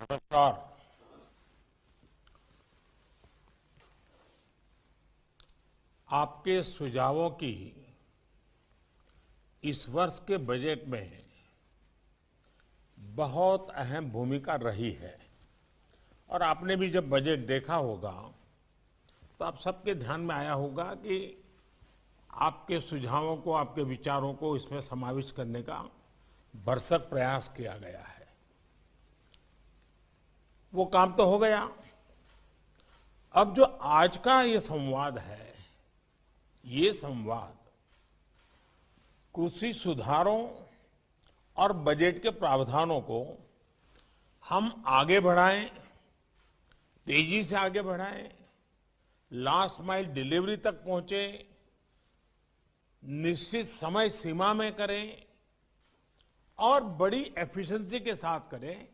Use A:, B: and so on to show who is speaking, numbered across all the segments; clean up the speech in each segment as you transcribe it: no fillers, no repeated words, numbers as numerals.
A: नमस्कार। आपके सुझावों की इस वर्ष के बजट में बहुत अहम भूमिका रही है और आपने भी जब बजट देखा होगा तो आप सबके ध्यान में आया होगा कि आपके सुझावों को, आपके विचारों को इसमें समाविष्ट करने का भरसक प्रयास किया गया है। वो काम तो हो गया। अब जो आज का ये संवाद है, ये संवाद कृषि सुधारों और बजट के प्रावधानों को हम आगे बढ़ाएं, तेजी से आगे बढ़ाएं, लास्ट माइल डिलीवरी तक पहुंचे, निश्चित समय सीमा में करें और बड़ी एफिशिएंसी के साथ करें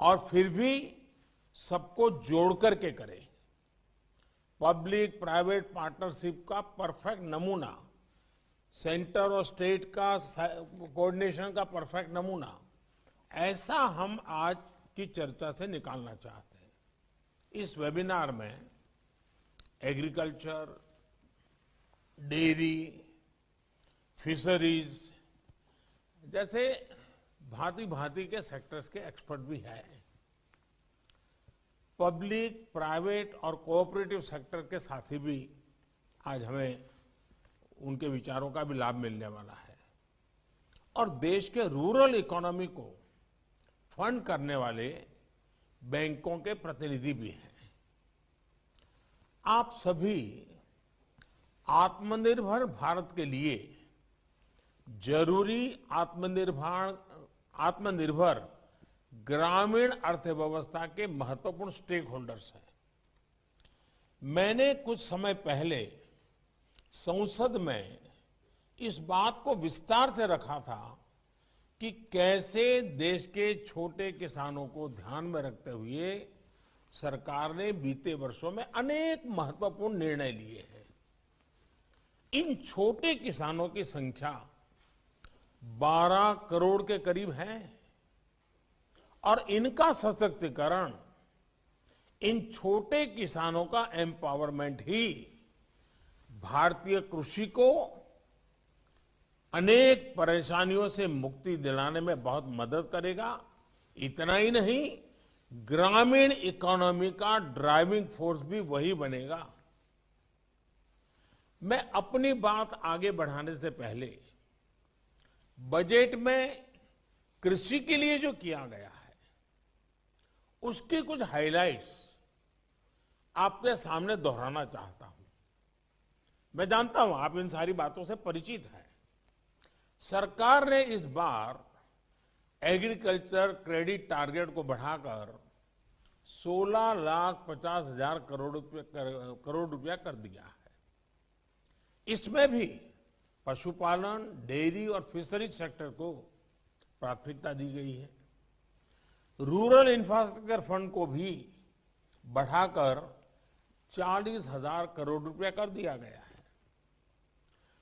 A: और फिर भी सबको जोड़ करके करें। पब्लिक प्राइवेट पार्टनरशिप का परफेक्ट नमूना, सेंटर और स्टेट का कोऑर्डिनेशन का परफेक्ट नमूना, ऐसा हम आज की चर्चा से निकालना चाहते हैं। इस वेबिनार में एग्रीकल्चर, डेयरी, फिशरीज जैसे भांति भांति के सेक्टर्स के एक्सपर्ट भी हैं। पब्लिक, प्राइवेट और कोऑपरेटिव सेक्टर के साथी भी आज हमें उनके विचारों का भी लाभ मिलने वाला है। और देश के रूरल इकोनॉमी को फंड करने वाले बैंकों के प्रतिनिधि भी हैं। आप सभी आत्मनिर्भर भारत के लिए जरूरी आत्मनिर्भर ग्रामीण अर्थव्यवस्था के महत्वपूर्ण स्टेक होल्डर्स हैं। मैंने कुछ समय पहले संसद में इस बात को विस्तार से रखा था कि कैसे देश के छोटे किसानों को ध्यान में रखते हुए सरकार ने बीते वर्षों में अनेक महत्वपूर्ण निर्णय लिए हैं। इन छोटे किसानों की संख्या 12 करोड़ के करीब है और इनका सशक्तिकरण, इन छोटे किसानों का एम्पावरमेंट ही भारतीय कृषि को अनेक परेशानियों से मुक्ति दिलाने में बहुत मदद करेगा। इतना ही नहीं, ग्रामीण इकोनॉमी का ड्राइविंग फोर्स भी वही बनेगा। मैं अपनी बात आगे बढ़ाने से पहले बजट में कृषि के लिए जो किया गया है उसकी कुछ हाइलाइट्स आपके सामने दोहराना चाहता हूं। मैं जानता हूं आप इन सारी बातों से परिचित हैं। सरकार ने इस बार एग्रीकल्चर क्रेडिट टारगेट को बढ़ाकर 16,50,000 करोड़ रुपया कर दिया है। इसमें भी पशुपालन, डेयरी और फिशरीज सेक्टर को प्राथमिकता दी गई है। रूरल इंफ्रास्ट्रक्चर फंड को भी बढ़ाकर 40,000 करोड़ रुपया कर दिया गया है।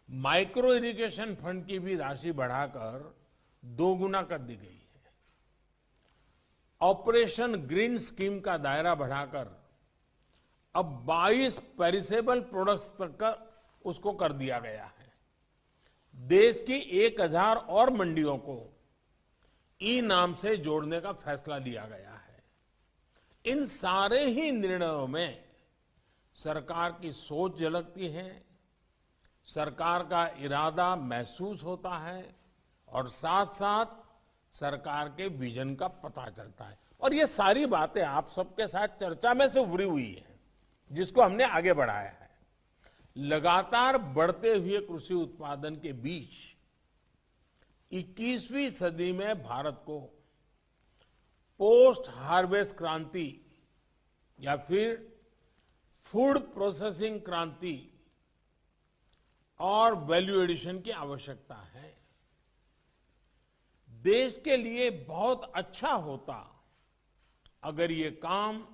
A: माइक्रो इरिगेशन फंड की भी राशि बढ़ाकर 2 गुना कर दी गई है। ऑपरेशन ग्रीन स्कीम का दायरा बढ़ाकर अब 22 पेरिसेबल प्रोडक्ट्स तक का उसको कर दिया गया है। देश की 1000 और मंडियों को ई नाम से जोड़ने का फैसला लिया गया है। इन सारे ही निर्णयों में सरकार की सोच झलकती है, सरकार का इरादा महसूस होता है और साथ साथ सरकार के विजन का पता चलता है। और ये सारी बातें आप सबके साथ चर्चा में से उभरी हुई है, जिसको हमने आगे बढ़ाया है। लगातार बढ़ते हुए कृषि उत्पादन के बीच 21वीं सदी में भारत को पोस्ट हार्वेस्ट क्रांति या फिर फूड प्रोसेसिंग क्रांति और वैल्यू एडिशन की आवश्यकता है। देश के लिए बहुत अच्छा होता अगर ये काम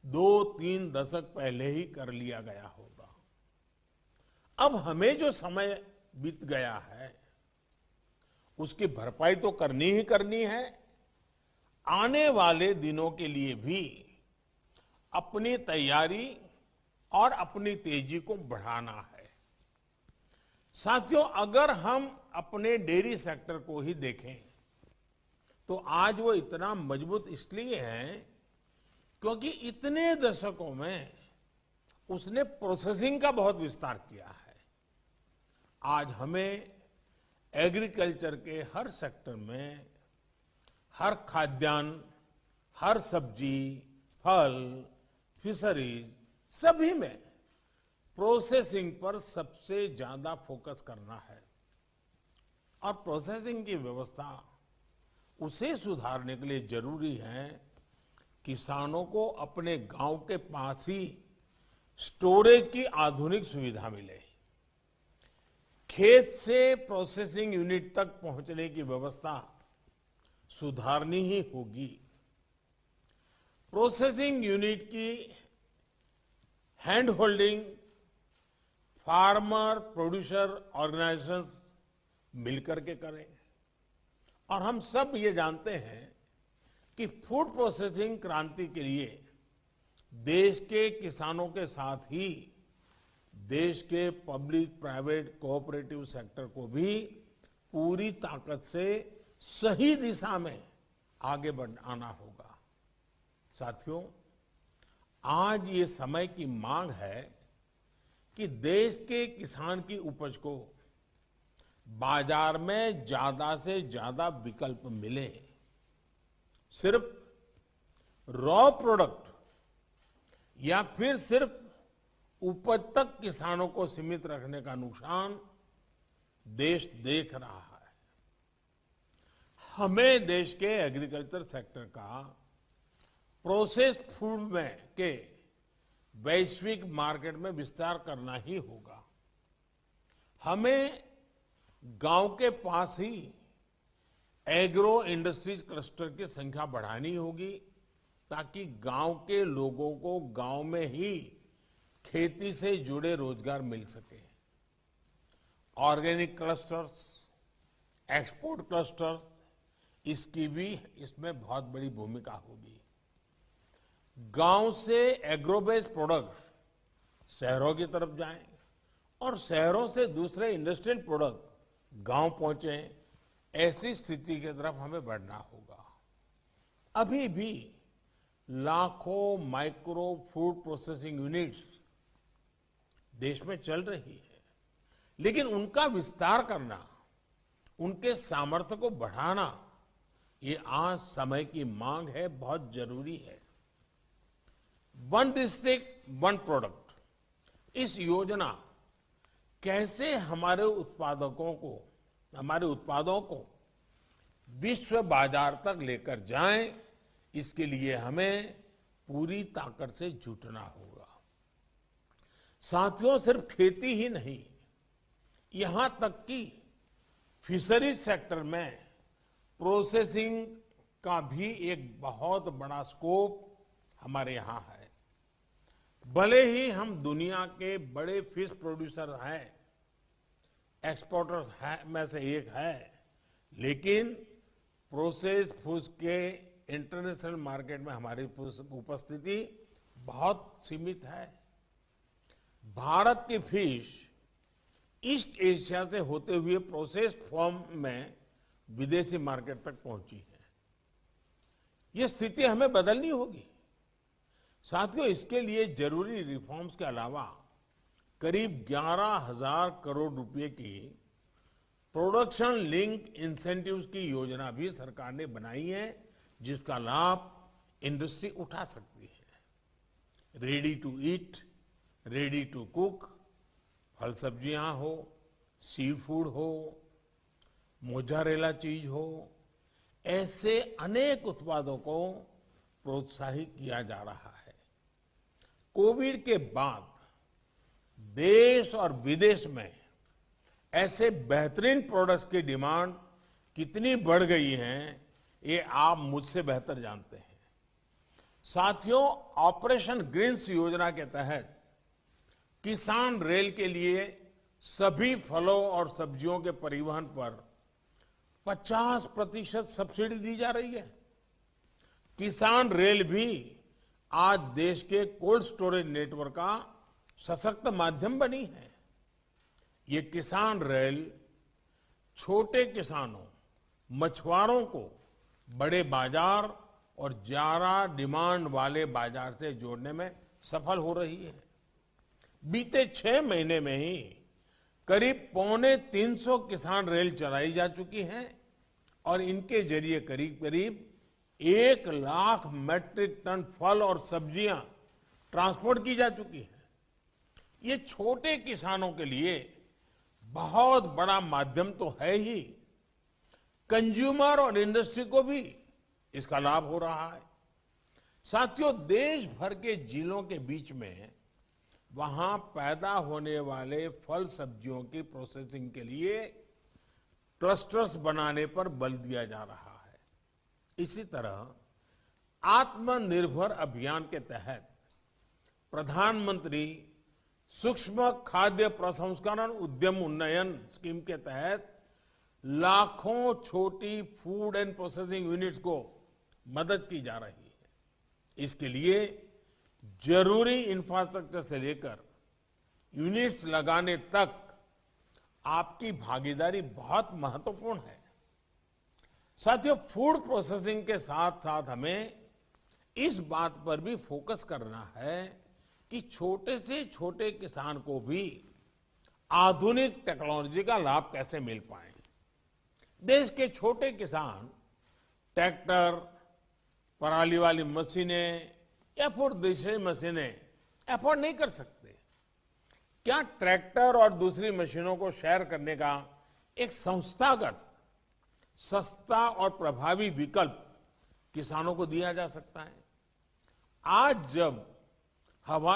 A: 2-3 दशक पहले ही कर लिया गया होगा। अब हमें जो समय बीत गया है उसकी भरपाई तो करनी ही करनी है आने वाले दिनों के लिए भी अपनी तैयारी और अपनी तेजी को बढ़ाना है। साथियों, अगर हम अपने डेयरी सेक्टर को ही देखें तो आज वो इतना मजबूत इसलिए है क्योंकि इतने दशकों में उसने प्रोसेसिंग का बहुत विस्तार किया है। आज हमें एग्रीकल्चर के हर सेक्टर में, हर खाद्यान्न, हर सब्जी, फल, फिशरीज, सभी में प्रोसेसिंग पर सबसे ज्यादा फोकस करना है। और प्रोसेसिंग की व्यवस्था उसे सुधारने के लिए जरूरी है किसानों को अपने गांव के पास ही स्टोरेज की आधुनिक सुविधा मिले, खेत से प्रोसेसिंग यूनिट तक पहुंचने की व्यवस्था सुधारनी ही होगी। प्रोसेसिंग यूनिट की hand holding farmer producer organisations मिलकर के करें। और हम सब ये जानते हैं कि फूड प्रोसेसिंग क्रांति के लिए देश के किसानों के साथ ही देश के पब्लिक प्राइवेट कोऑपरेटिव सेक्टर को भी पूरी ताकत से सही दिशा में आगे बढ़ाना होगा। साथियों, आज ये समय की मांग है कि देश के किसान की उपज को बाजार में ज्यादा से ज्यादा विकल्प मिले। सिर्फ रॉ प्रोडक्ट या फिर सिर्फ उपज तक किसानों को सीमित रखने का नुकसान देश देख रहा है। हमें देश के एग्रीकल्चर सेक्टर का प्रोसेस्ड फूड में के वैश्विक मार्केट में विस्तार करना ही होगा। हमें गांव के पास ही एग्रो इंडस्ट्रीज क्लस्टर की संख्या बढ़ानी होगी ताकि गांव के लोगों को गांव में ही खेती से जुड़े रोजगार मिल सके। ऑर्गेनिक क्लस्टर्स, एक्सपोर्ट क्लस्टर्स, इसकी भी इसमें बहुत बड़ी भूमिका होगी। गांव से एग्रो बेस्ड प्रोडक्ट शहरों की तरफ जाएं और शहरों से दूसरे इंडस्ट्रियल प्रोडक्ट गांव पहुंचे, ऐसी स्थिति की तरफ हमें बढ़ना होगा। अभी भी लाखों माइक्रो फूड प्रोसेसिंग यूनिट्स देश में चल रही है, लेकिन उनका विस्तार करना, उनके सामर्थ्य को बढ़ाना, ये आज समय की मांग है, बहुत जरूरी है। वन डिस्ट्रिक्ट वन प्रोडक्ट, इस योजना कैसे हमारे उत्पादों को विश्व बाजार तक लेकर जाएं, इसके लिए हमें पूरी ताकत से जुटना होगा। साथियों, सिर्फ खेती ही नहीं, यहां तक कि फिशरीज सेक्टर में प्रोसेसिंग का भी एक बहुत बड़ा स्कोप हमारे यहां है। भले ही हम दुनिया के बड़े फिश प्रोड्यूसर हैं, एक्सपोर्टर में से एक है, लेकिन प्रोसेस्ड फूड के इंटरनेशनल मार्केट में हमारी उपस्थिति बहुत सीमित है। भारत की फिश ईस्ट एशिया से होते हुए प्रोसेस्ड फॉर्म में विदेशी मार्केट तक पहुंची है। ये स्थिति हमें बदलनी होगी। साथियों, इसके लिए जरूरी रिफॉर्म्स के अलावा करीब 11,000 करोड़ रुपए की प्रोडक्शन लिंक इंसेंटिव्स की योजना भी सरकार ने बनाई है, जिसका लाभ इंडस्ट्री उठा सकती है। Ready to eat, ready to cook, फल सब्जियां हो, सी फूड हो, मोजारेला चीज हो, ऐसे अनेक उत्पादों को प्रोत्साहित किया जा रहा है। कोविड के बाद देश और विदेश में ऐसे बेहतरीन प्रोडक्ट्स की डिमांड कितनी बढ़ गई है, ये आप मुझसे बेहतर जानते हैं। साथियों, ऑपरेशन ग्रीन्स योजना के तहत किसान रेल के लिए सभी फलों और सब्जियों के परिवहन पर 50% सब्सिडी दी जा रही है। किसान रेल भी आज देश के कोल्ड स्टोरेज नेटवर्क का सशक्त माध्यम बनी है। ये किसान रेल छोटे किसानों, मछुआरों को बड़े बाजार और ज्यादा डिमांड वाले बाजार से जोड़ने में सफल हो रही है। बीते 6 महीने में ही करीब 350 किसान रेल चलाई जा चुकी हैं और इनके जरिए करीब करीब 1 लाख मैट्रिक टन फल और सब्जियां ट्रांसपोर्ट की जा चुकी हैं। ये छोटे किसानों के लिए बहुत बड़ा माध्यम तो है ही, कंज्यूमर और इंडस्ट्री को भी इसका लाभ हो रहा है। साथियों, देश भर के जिलों के बीच में वहां पैदा होने वाले फल सब्जियों की प्रोसेसिंग के लिए क्लस्टर्स बनाने पर बल दिया जा रहा है। इसी तरह आत्मनिर्भर अभियान के तहत प्रधानमंत्री सूक्ष्म खाद्य प्रसंस्करण उद्यम उन्नयन स्कीम के तहत लाखों छोटी फूड एंड प्रोसेसिंग यूनिट्स को मदद की जा रही है। इसके लिए जरूरी इंफ्रास्ट्रक्चर से लेकर यूनिट्स लगाने तक आपकी भागीदारी बहुत महत्वपूर्ण है। साथियों, फूड प्रोसेसिंग के साथ साथ हमें इस बात पर भी फोकस करना है कि छोटे से छोटे किसान को भी आधुनिक टेक्नोलॉजी का लाभ कैसे मिल पाए। देश के छोटे किसान ट्रैक्टर, पराली वाली मशीनें या फिर दूसरी मशीनें अफोर्ड नहीं कर सकते। क्या ट्रैक्टर और दूसरी मशीनों को शेयर करने का एक संस्थागत सस्ता और प्रभावी विकल्प किसानों को दिया जा सकता है? आज जब हवाई